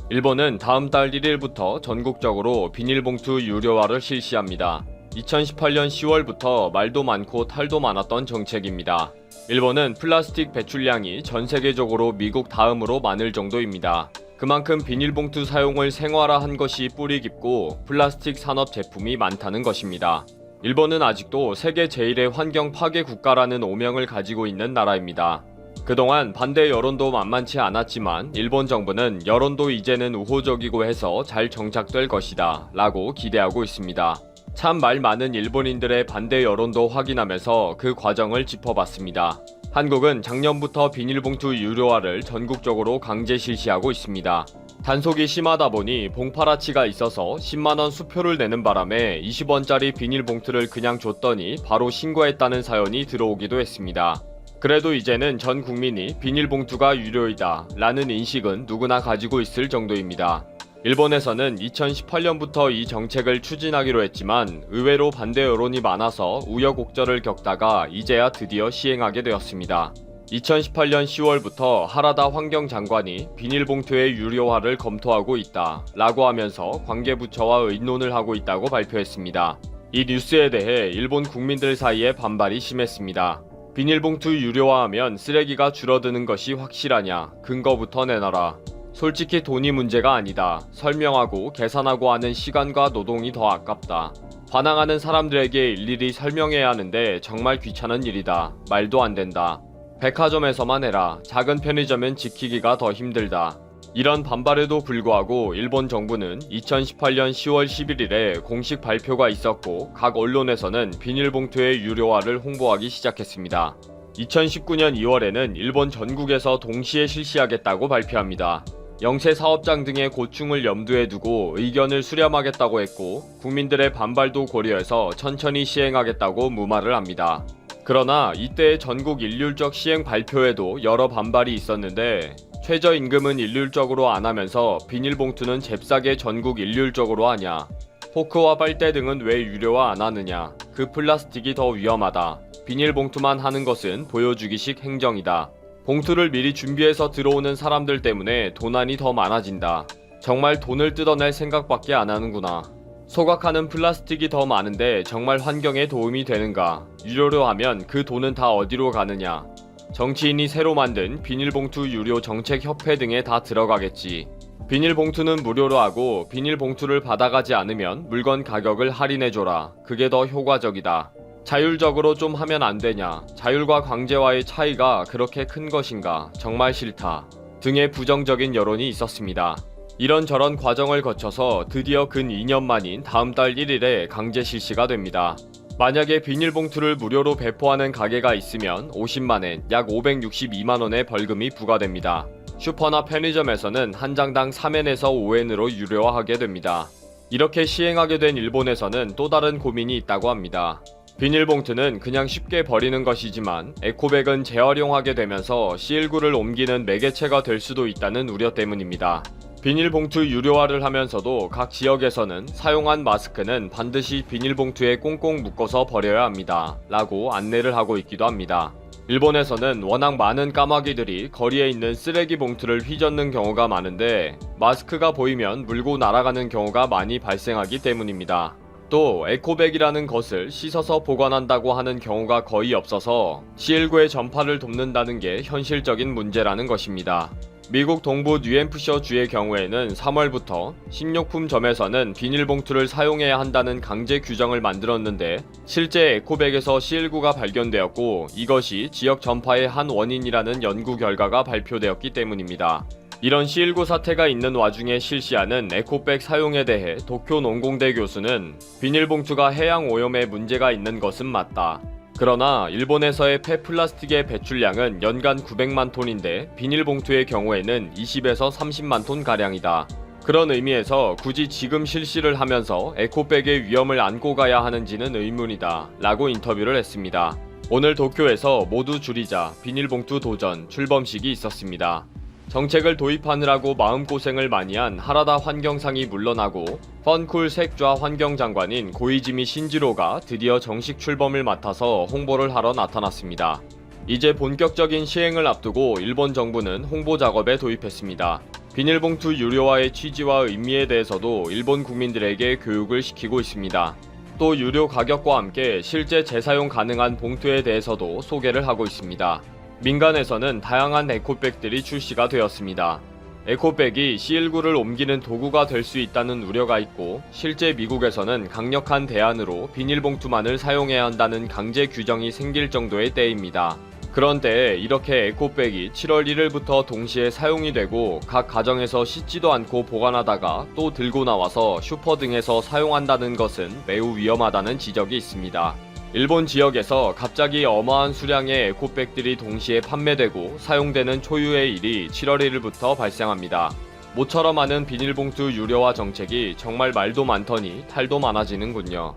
일본은 다음 달 1일부터 전국적으로 비닐봉투 유료화를 실시합니다. 2018년 10월부터 말도 많고 탈도 많았던 정책입니다. 일본은 플라스틱 배출량이 전 세계적으로 미국 다음으로 많을 정도입니다. 그만큼 비닐봉투 사용을 생활화한 것이 뿌리 깊고 플라스틱 산업 제품이 많다는 것입니다. 일본은 아직도 세계 제1의 환경 파괴 국가라는 오명을 가지고 있는 나라입니다. 그동안 반대 여론도 만만치 않았지만 일본 정부는 여론도 이제는 우호적이고 해서 잘 정착될 것이다 라고 기대하고 있습니다. 참 말 많은 일본인들의 반대 여론도 확인하면서 그 과정을 짚어봤습니다. 한국은 작년부터 비닐봉투 유료화를 전국적으로 강제 실시하고 있습니다. 단속이 심하다 보니 봉파라치가 있어서 10만원 수표를 내는 바람에 20원짜리 비닐봉투를 그냥 줬더니 바로 신고했다는 사연이 들어오기도 했습니다. 그래도 이제는 전 국민이 비닐봉투가 유료이다 라는 인식은 누구나 가지고 있을 정도입니다. 일본에서는 2018년부터 이 정책을 추진하기로 했지만 의외로 반대 여론이 많아서 우여곡절을 겪다가 이제야 드디어 시행하게 되었습니다. 2018년 10월부터 하라다 환경장관이 비닐봉투의 유료화를 검토하고 있다 라고 하면서 관계부처와 의논을 하고 있다고 발표했습니다. 이 뉴스에 대해 일본 국민들 사이에 반발이 심했습니다. 비닐봉투 유료화하면 쓰레기가 줄어드는 것이 확실하냐? 근거부터 내놔라. 솔직히 돈이 문제가 아니다. 설명하고 계산하고 하는 시간과 노동이 더 아깝다. 반항하는 사람들에게 일일이 설명해야 하는데 정말 귀찮은 일이다. 말도 안 된다. 백화점에서만 해라. 작은 편의점은 지키기가 더 힘들다. 이런 반발에도 불구하고 일본 정부는 2018년 10월 11일에 공식 발표가 있었고 각 언론에서는 비닐봉투의 유료화를 홍보하기 시작했습니다. 2019년 2월에는 일본 전국에서 동시에 실시하겠다고 발표합니다. 영세 사업장 등의 고충을 염두에 두고 의견을 수렴하겠다고 했고 국민들의 반발도 고려해서 천천히 시행하겠다고 무마를 합니다. 그러나 이때의 전국 일률적 시행 발표에도 여러 반발이 있었는데 최저임금은 일률적으로 안 하면서 비닐봉투는 잽싸게 전국 일률적으로 하냐? 포크와 빨대 등은 왜 유료화 안 하느냐? 그 플라스틱이 더 위험하다. 비닐봉투만 하는 것은 보여주기식 행정이다. 봉투를 미리 준비해서 들어오는 사람들 때문에 도난이 더 많아진다. 정말 돈을 뜯어낼 생각밖에 안 하는구나. 소각하는 플라스틱이 더 많은데 정말 환경에 도움이 되는가? 유료로 하면 그 돈은 다 어디로 가느냐? 정치인이 새로 만든 비닐봉투 유료 정책협회 등에 다 들어가겠지. 비닐봉투는 무료로 하고 비닐봉투를 받아가지 않으면 물건 가격을 할인해줘라. 그게 더 효과적이다. 자율적으로 좀 하면 안 되냐? 자율과 강제와의 차이가 그렇게 큰 것인가? 정말 싫다. 등의 부정적인 여론이 있었습니다. 이런저런 과정을 거쳐서 드디어 근 2년 만인 다음 달 1일에 강제 실시가 됩니다. 만약에 비닐봉투를 무료로 배포하는 가게가 있으면 50만엔, 약 562만원의 벌금이 부과됩니다. 슈퍼나 편의점에서는 한 장당 3엔에서 5엔으로 유료화하게 됩니다. 이렇게 시행하게 된 일본에서는 또 다른 고민이 있다고 합니다. 비닐봉투는 그냥 쉽게 버리는 것이지만 에코백은 재활용하게 되면서 C19를 옮기는 매개체가 될 수도 있다는 우려 때문입니다. 비닐봉투 유료화를 하면서도 각 지역에서는 사용한 마스크는 반드시 비닐봉투에 꽁꽁 묶어서 버려야 합니다. 라고 안내를 하고 있기도 합니다. 일본에서는 워낙 많은 까마귀들이 거리에 있는 쓰레기 봉투를 휘젓는 경우가 많은데 마스크가 보이면 물고 날아가는 경우가 많이 발생하기 때문입니다. 또 에코백이라는 것을 씻어서 보관한다고 하는 경우가 거의 없어서 C19의 전파를 돕는다는 게 현실적인 문제라는 것입니다. 미국 동부 뉴햄프셔 주의 경우에는 3월부터 식료품점에서는 비닐봉투를 사용해야 한다는 강제 규정을 만들었는데 실제 에코백에서 C19가 발견되었고 이것이 지역 전파의 한 원인이라는 연구 결과가 발표되었기 때문입니다. 이런 C19 사태가 있는 와중에 실시하는 에코백 사용에 대해 도쿄 농공대 교수는 비닐봉투가 해양 오염에 문제가 있는 것은 맞다. 그러나 일본에서의 폐플라스틱의 배출량은 연간 900만 톤인데 비닐봉투의 경우에는 20에서 30만 톤 가량이다. 그런 의미에서 굳이 지금 실시를 하면서 에코백의 위험을 안고 가야 하는지는 의문이다 라고 인터뷰를 했습니다. 오늘 도쿄에서 모두 줄이자 비닐봉투 도전 출범식이 있었습니다. 정책을 도입하느라고 마음고생을 많이 한 하라다 환경상이 물러나고 펀쿨 색좌 환경장관인 고이즈미 신지로가 드디어 정식 출범을 맡아서 홍보를 하러 나타났습니다. 이제 본격적인 시행을 앞두고 일본 정부는 홍보 작업에 돌입했습니다. 비닐봉투 유료화의 취지와 의미에 대해서도 일본 국민들에게 교육을 시키고 있습니다. 또 유료 가격과 함께 실제 재사용 가능한 봉투에 대해서도 소개를 하고 있습니다. 민간에서는 다양한 에코백들이 출시가 되었습니다. 에코백이 C19를 옮기는 도구가 될 수 있다는 우려가 있고, 실제 미국에서는 강력한 대안으로 비닐봉투만을 사용해야 한다는 강제 규정이 생길 정도의 때입니다. 그런데 이렇게 에코백이 7월 1일부터 동시에 사용이 되고 각 가정에서 씻지도 않고 보관하다가 또 들고 나와서 슈퍼 등에서 사용한다는 것은 매우 위험하다는 지적이 있습니다. 일본 지역에서 갑자기 어마한 수량의 에코백들이 동시에 판매되고 사용되는 초유의 일이 7월 1일부터 발생합니다. 모처럼 많은 비닐봉투 유료화 정책이 정말 말도 많더니 탈도 많아지는군요.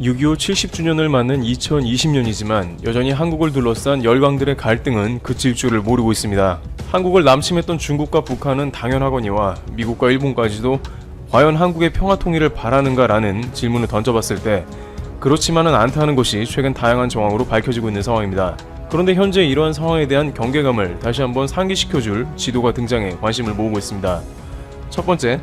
6.25 70주년을 맞는 2020년이지만 여전히 한국을 둘러싼 열강들의 갈등은 그칠 줄을 모르고 있습니다. 한국을 남침했던 중국과 북한은 당연하거니와 미국과 일본까지도 과연 한국의 평화 통일을 바라는가라는 질문을 던져봤을 때 그렇지만은 않다는 것이 최근 다양한 정황으로 밝혀지고 있는 상황입니다. 그런데 현재 이러한 상황에 대한 경계감을 다시 한번 상기시켜줄 지도가 등장해 관심을 모으고 있습니다. 첫 번째,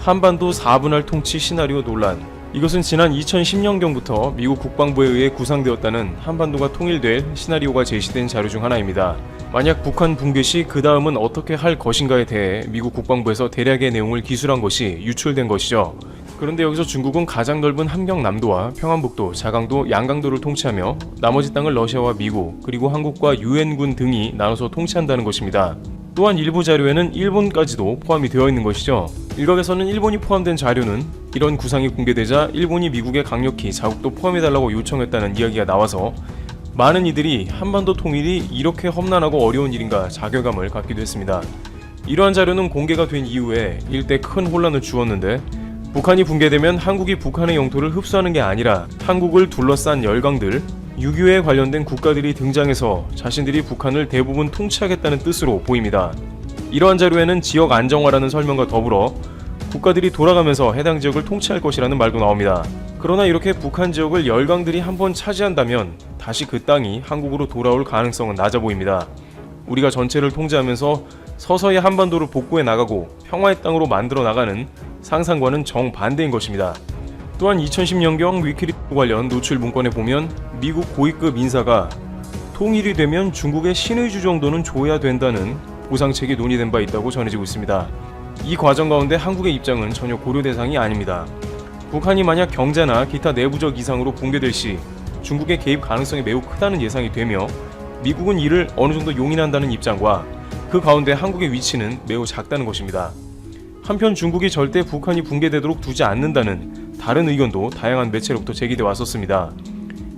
한반도 4분할 통치 시나리오 논란. 이것은 지난 2010년경부터 미국 국방부에 의해 구상되었다는 한반도가 통일될 시나리오가 제시된 자료 중 하나입니다. 만약 북한 붕괴 시 그 다음은 어떻게 할 것인가에 대해 미국 국방부에서 대략의 내용을 기술한 것이 유출된 것이죠. 그런데 여기서 중국은 가장 넓은 함경남도와 평안북도, 자강도, 양강도를 통치하며 나머지 땅을 러시아와 미국, 그리고 한국과 유엔군 등이 나눠서 통치한다는 것입니다. 또한 일부 자료에는 일본까지도 포함이 되어 있는 것이죠. 일각에서는 일본이 포함된 자료는 이런 구상이 공개되자 일본이 미국에 강력히 자국도 포함해달라고 요청했다는 이야기가 나와서 많은 이들이 한반도 통일이 이렇게 험난하고 어려운 일인가 자괴감을 갖기도 했습니다. 이러한 자료는 공개가 된 이후에 일대 큰 혼란을 주었는데, 북한이 붕괴되면 한국이 북한의 영토를 흡수하는 게 아니라 한국을 둘러싼 열강들, 6.25에 관련된 국가들이 등장해서 자신들이 북한을 대부분 통치하겠다는 뜻으로 보입니다. 이러한 자료에는 지역 안정화라는 설명과 더불어 국가들이 돌아가면서 해당 지역을 통치할 것이라는 말도 나옵니다. 그러나 이렇게 북한 지역을 열강들이 한번 차지한다면 다시 그 땅이 한국으로 돌아올 가능성은 낮아 보입니다. 우리가 전체를 통제하면서 서서히 한반도를 복구해 나가고 평화의 땅으로 만들어 나가는 상상과는 정반대인 것입니다. 또한 2010년경 위키리스 관련 노출 문건에 보면 미국 고위급 인사가 통일이 되면 중국의 신의주 정도는 줘야 된다는 보상책이 논의된 바 있다고 전해지고 있습니다. 이 과정 가운데 한국의 입장은 전혀 고려 대상이 아닙니다. 북한이 만약 경제나 기타 내부적 이상으로 붕괴될 시 중국의 개입 가능성이 매우 크다는 예상이 되며, 미국은 이를 어느 정도 용인한다는 입장과 그 가운데 한국의 위치는 매우 작다는 것입니다. 한편 중국이 절대 북한이 붕괴되도록 두지 않는다는 다른 의견도 다양한 매체로부터 제기돼 왔었습니다.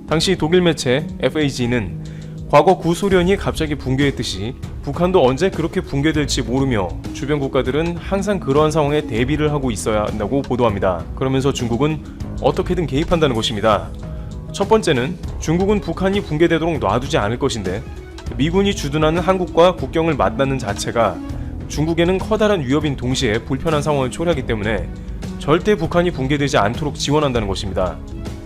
당시 독일 매체 FAG는 과거 구소련이 갑자기 붕괴했듯이 북한도 언제 그렇게 붕괴될지 모르며 주변 국가들은 항상 그러한 상황에 대비를 하고 있어야 한다고 보도합니다. 그러면서 중국은 어떻게든 개입한다는 것입니다. 첫 번째는 중국은 북한이 붕괴되도록 놔두지 않을 것인데, 미군이 주둔하는 한국과 국경을 맞닿는 자체가 중국에는 커다란 위협인 동시에 불편한 상황을 초래하기 때문에 절대 북한이 붕괴되지 않도록 지원한다는 것입니다.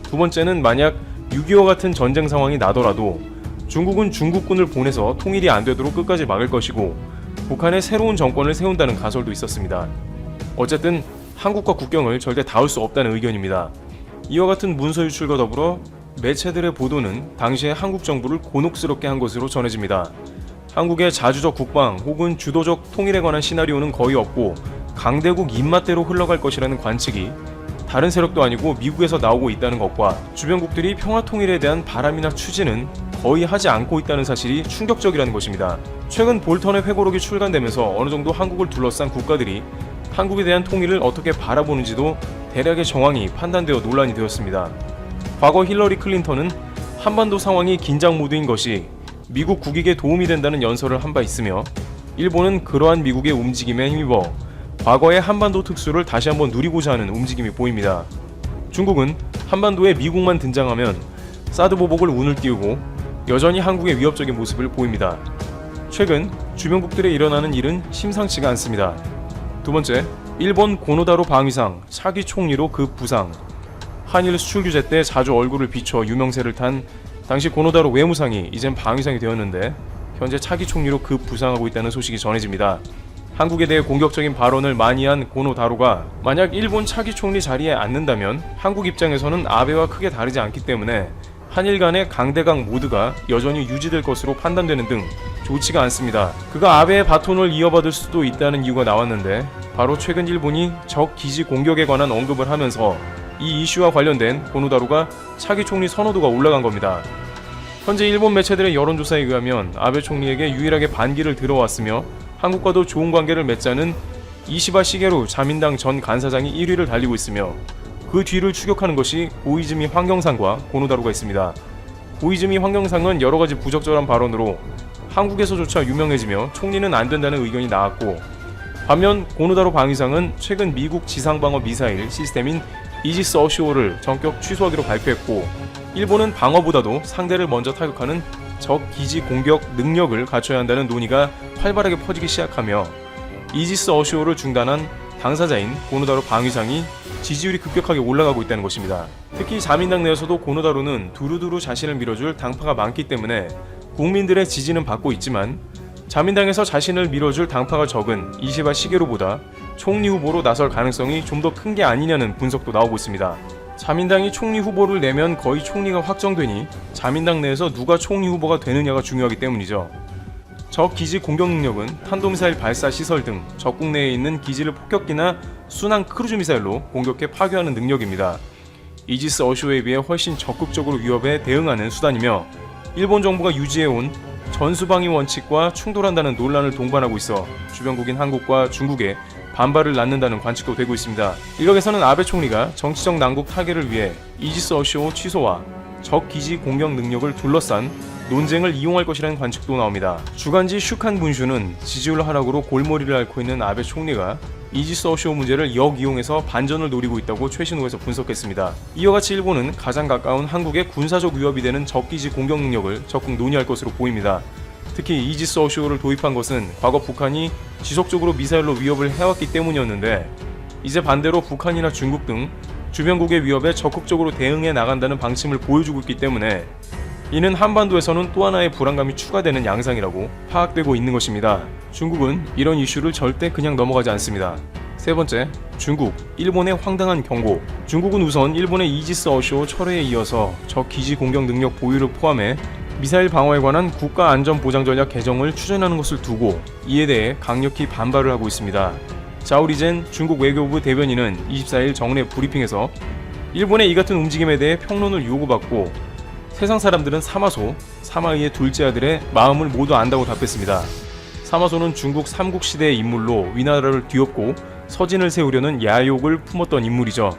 두 번째는 만약 6.25 같은 전쟁 상황이 나더라도 중국은 중국군을 보내서 통일이 안 되도록 끝까지 막을 것이고, 북한에 새로운 정권을 세운다는 가설도 있었습니다. 어쨌든 한국과 국경을 절대 닿을 수 없다는 의견입니다. 이와 같은 문서 유출과 더불어 매체들의 보도는 당시에 한국 정부를 곤혹스럽게 한 것으로 전해집니다. 한국의 자주적 국방 혹은 주도적 통일에 관한 시나리오는 거의 없고 강대국 입맛대로 흘러갈 것이라는 관측이 다른 세력도 아니고 미국에서 나오고 있다는 것과, 주변국들이 평화 통일에 대한 바람이나 추진은 거의 하지 않고 있다는 사실이 충격적이라는 것입니다. 최근 볼턴의 회고록이 출간되면서 어느 정도 한국을 둘러싼 국가들이 한국에 대한 통일을 어떻게 바라보는지도 대략의 정황이 판단되어 논란이 되었습니다. 과거 힐러리 클린턴은 한반도 상황이 긴장 모드인 것이 미국 국익에 도움이 된다는 연설을 한 바 있으며, 일본은 그러한 미국의 움직임에 힘입어 과거의 한반도 특수를 다시 한번 누리고자 하는 움직임이 보입니다. 중국은 한반도에 미국만 등장하면 사드 보복을 운을 띄우고 여전히 한국의 위협적인 모습을 보입니다. 최근 주변국들에 일어나는 일은 심상치가 않습니다. 두 번째, 일본 고노다로 방위상 차기 총리로 급 부상. 한일 수출 규제 때 자주 얼굴을 비춰 유명세를 탄 당시 고노다로 외무상이 이젠 방위상이 되었는데 현재 차기 총리로 급 부상하고 있다는 소식이 전해집니다. 한국에 대해 공격적인 발언을 많이 한 고노다로가 만약 일본 차기 총리 자리에 앉는다면 한국 입장에서는 아베와 크게 다르지 않기 때문에 한일 간의 강대강 모두가 여전히 유지될 것으로 판단되는 등 좋지가 않습니다. 그가 아베의 바톤을 이어받을 수도 있다는 이유가 나왔는데 바로 최근 일본이 적 기지 공격에 관한 언급을 하면서 이 이슈와 관련된 고노다로가 차기 총리 선호도가 올라간 겁니다. 현재 일본 매체들의 여론조사에 의하면 아베 총리에게 유일하게 반기를 들어왔으며 한국과도 좋은 관계를 맺자는 이시바 시게루 자민당 전 간사장이 1위를 달리고 있으며 그 뒤를 추격하는 것이 고이즈미 환경상과 고노다로가 있습니다. 고이즈미 환경상은 여러가지 부적절한 발언으로 한국에서조차 유명해지며 총리는 안 된다는 의견이 나왔고, 반면 고노다로 방위상은 최근 미국 지상방어 미사일 시스템인 이지스 어쇼를 전격 취소하기로 발표했고, 일본은 방어보다도 상대를 먼저 타격하는 적 기지 공격 능력을 갖춰야 한다는 논의가 활발하게 퍼지기 시작하며 이지스 어쇼를 중단한 당사자인 고노다로 방위상이 지지율이 급격하게 올라가고 있다는 것입니다. 특히 자민당 내에서도 고노다로는 두루두루 자신을 밀어줄 당파가 많기 때문에 국민들의 지지는 받고 있지만, 자민당에서 자신을 밀어줄 당파가 적은 이시바 시게루보다 총리 후보로 나설 가능성이 좀 더 큰 게 아니냐는 분석도 나오고 있습니다. 자민당이 총리 후보를 내면 거의 총리가 확정되니 자민당 내에서 누가 총리 후보가 되느냐가 중요하기 때문이죠. 적 기지 공격 능력은 탄도미사일 발사 시설 등 적국 내에 있는 기지를 폭격기나 순항 크루즈 미사일로 공격해 파괴하는 능력입니다. 이지스 어쇼에 비해 훨씬 적극적으로 위협에 대응하는 수단이며, 일본 정부가 유지해온 전수방위 원칙과 충돌한다는 논란을 동반하고 있어 주변국인 한국과 중국에 반발을 낳는다는 관측도 되고 있습니다. 일각에서는 아베 총리가 정치적 난국 타개를 위해 이지스 어쇼 취소와 적 기지 공격 능력을 둘러싼 논쟁을 이용할 것이라는 관측도 나옵니다. 주간지 슈칸 분슈는 지지율 하락으로 골머리를 앓고 있는 아베 총리가 이지스 어쇼 문제를 역이용해서 반전을 노리고 있다고 최신호에서 분석했습니다. 이와 같이 일본은 가장 가까운 한국의 군사적 위협이 되는 적기지 공격 능력을 적극 논의할 것으로 보입니다. 특히 이지스 어쇼를 도입한 것은 과거 북한이 지속적으로 미사일로 위협을 해왔기 때문이었는데, 이제 반대로 북한이나 중국 등 주변국의 위협에 적극적으로 대응해 나간다는 방침을 보여주고 있기 때문에 이는 한반도에서는 또 하나의 불안감이 추가되는 양상이라고 파악되고 있는 것입니다. 중국은 이런 이슈를 절대 그냥 넘어가지 않습니다. 세 번째, 중국, 일본의 황당한 경고. 중국은 우선 일본의 이지스 어쇼 철회에 이어서 적 기지 공격 능력 보유를 포함해 미사일 방어에 관한 국가안전보장전략 개정을 추진하는 것을 두고 이에 대해 강력히 반발을 하고 있습니다. 자오리젠 중국 외교부 대변인은 24일 정례 브리핑에서 일본의 이 같은 움직임에 대해 평론을 요구받고, 세상 사람들은 사마소, 사마의의 둘째 아들의 마음을 모두 안다고 답했습니다. 사마소는 중국 삼국시대의 인물로 위나라를 뒤엎고 서진을 세우려는 야욕을 품었던 인물이죠.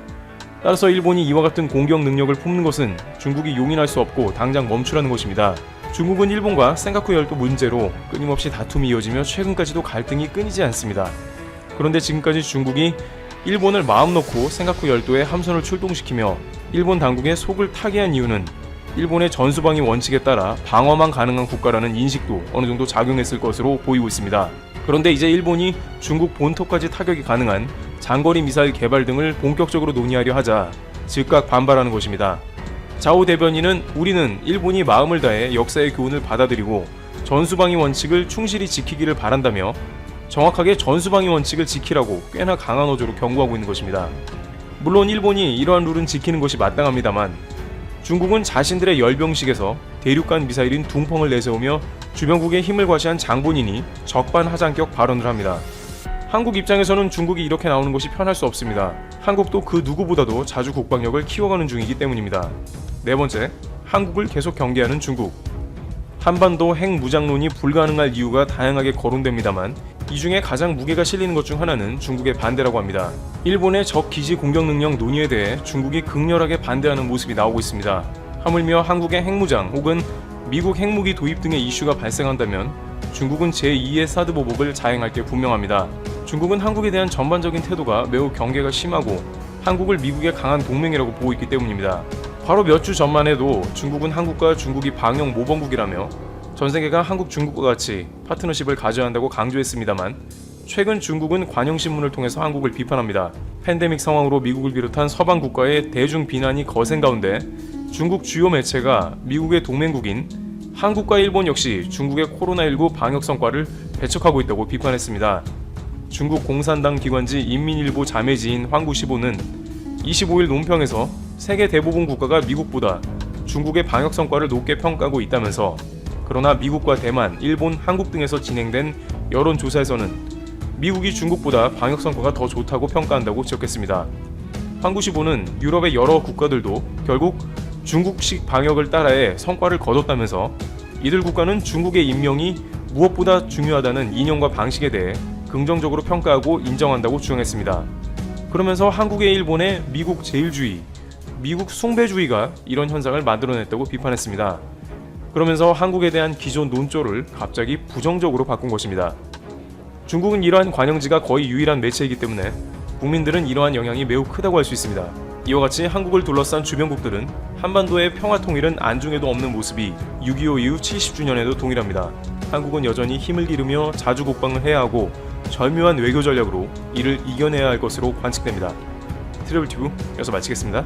따라서 일본이 이와 같은 공격 능력을 품는 것은 중국이 용인할 수 없고 당장 멈추라는 것입니다. 중국은 일본과 센가쿠 열도 문제로 끊임없이 다툼이 이어지며 최근까지도 갈등이 끊이지 않습니다. 그런데 지금까지 중국이 일본을 마음 놓고 센가쿠 열도에 함선을 출동시키며 일본 당국의 속을 타게 한 이유는 일본의 전수방위 원칙에 따라 방어만 가능한 국가라는 인식도 어느 정도 작용했을 것으로 보이고 있습니다. 그런데 이제 일본이 중국 본토까지 타격이 가능한 장거리 미사일 개발 등을 본격적으로 논의하려 하자 즉각 반발하는 것입니다. 자오 대변인은 우리는 일본이 마음을 다해 역사의 교훈을 받아들이고 전수방위 원칙을 충실히 지키기를 바란다며 정확하게 전수방위 원칙을 지키라고 꽤나 강한 어조로 경고하고 있는 것입니다. 물론 일본이 이러한 룰은 지키는 것이 마땅합니다만, 중국은 자신들의 열병식에서 대륙간 미사일인 둥펑을 내세우며 주변국의 힘을 과시한 장본인이 적반하장격 발언을 합니다. 한국 입장에서는 중국이 이렇게 나오는 것이 편할 수 없습니다. 한국도 그 누구보다도 자주 국방력을 키워가는 중이기 때문입니다. 네 번째, 한국을 계속 경계하는 중국. 한반도 핵 무장론이 불가능할 이유가 다양하게 거론됩니다만, 이 중에 가장 무게가 실리는 것 중 하나는 중국의 반대라고 합니다. 일본의 적 기지 공격 능력 논의에 대해 중국이 극렬하게 반대하는 모습이 나오고 있습니다. 하물며 한국의 핵무장 혹은 미국 핵무기 도입 등의 이슈가 발생한다면 중국은 제2의 사드 보복을 자행할 게 분명합니다. 중국은 한국에 대한 전반적인 태도가 매우 경계가 심하고 한국을 미국의 강한 동맹이라고 보고 있기 때문입니다. 바로 몇 주 전만 해도 중국은 한국과 중국이 방역 모범국이라며 전세계가 한국, 중국과 같이 파트너십을 가져야 한다고 강조했습니다만, 최근 중국은 관영신문을 통해서 한국을 비판합니다. 팬데믹 상황으로 미국을 비롯한 서방 국가의 대중 비난이 거센 가운데 중국 주요 매체가 미국의 동맹국인 한국과 일본 역시 중국의 코로나19 방역 성과를 배척하고 있다고 비판했습니다. 중국 공산당 기관지 인민일보 자매지인 환구시보는 25일 논평에서 세계 대부분 국가가 미국보다 중국의 방역 성과를 높게 평가하고 있다면서, 그러나 미국과 대만, 일본, 한국 등에서 진행된 여론조사에서는 미국이 중국보다 방역 성과가 더 좋다고 평가한다고 지적했습니다. 환구시보는 유럽의 여러 국가들도 결국 중국식 방역을 따라해 성과를 거뒀다면서, 이들 국가는 중국의 인명이 무엇보다 중요하다는 이념과 방식에 대해 긍정적으로 평가하고 인정한다고 주장했습니다. 그러면서 한국의 일본의 미국 제일주의, 미국 숭배주의가 이런 현상을 만들어냈다고 비판했습니다. 그러면서 한국에 대한 기존 논조를 갑자기 부정적으로 바꾼 것입니다. 중국은 이러한 관영지가 거의 유일한 매체이기 때문에 국민들은 이러한 영향이 매우 크다고 할 수 있습니다. 이와 같이 한국을 둘러싼 주변국들은 한반도의 평화 통일은 안중에도 없는 모습이 6.25 이후 70주년에도 동일합니다. 한국은 여전히 힘을 기르며 자주 국방을 해야 하고 절묘한 외교 전략으로 이를 이겨내야 할 것으로 관측됩니다. 트래블 튜브 여기서 마치겠습니다.